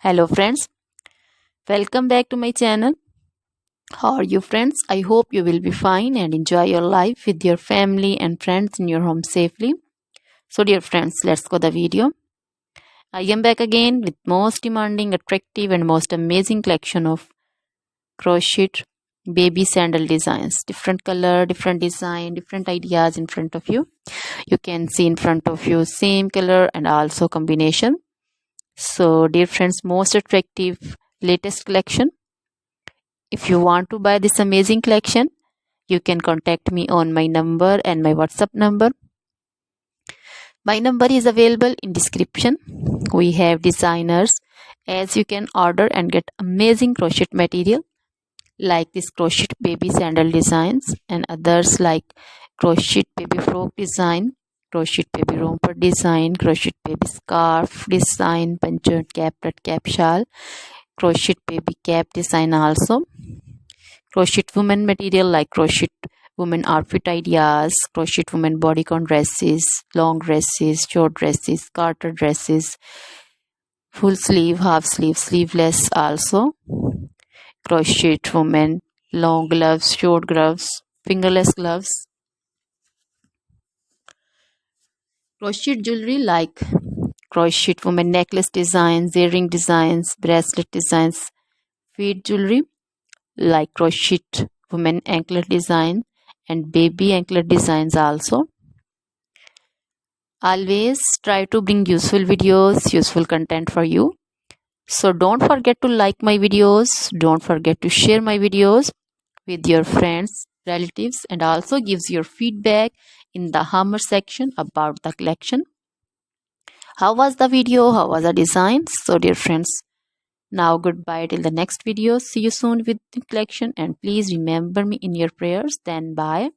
Hello friends, welcome back to my channel. How are you friends? I hope you will be fine and enjoy your life with your family and friends in your home safely. So dear friends, let's go the video. I am back again with most demanding, attractive and most amazing collection of crochet baby sandal designs. Different color, different design, different ideas in front of you. You can see in front of you same color and also combination. So dear friends, most attractive latest collection. If you want to buy this amazing collection, you can contact me on my number and my WhatsApp number. My number is available in description. We have designers as you can order and get amazing crochet material like this crochet baby sandal designs and others like crochet baby frock design, crochet baby romper design, crochet baby scarf design, punctured cap, red cap shawl, crochet baby cap design also. Crochet women material like crochet women outfit ideas, crochet women bodycon dresses, long dresses, short dresses, garter dresses, full sleeve, half sleeve, sleeveless also. Crochet women long gloves, short gloves, fingerless gloves. Crochet jewelry like crochet women necklace designs, earring designs, bracelet designs, feet jewelry like crochet women anklet design and baby anklet designs also. Always try to bring useful videos, useful content for you. So don't forget to like my videos, don't forget to share my videos with your friends, relatives, and also gives your feedback in the hammer section about the collection. How was the video? How was the design? So dear friends, now goodbye till the next video. See you soon with the collection and please remember me in your prayers. Then bye.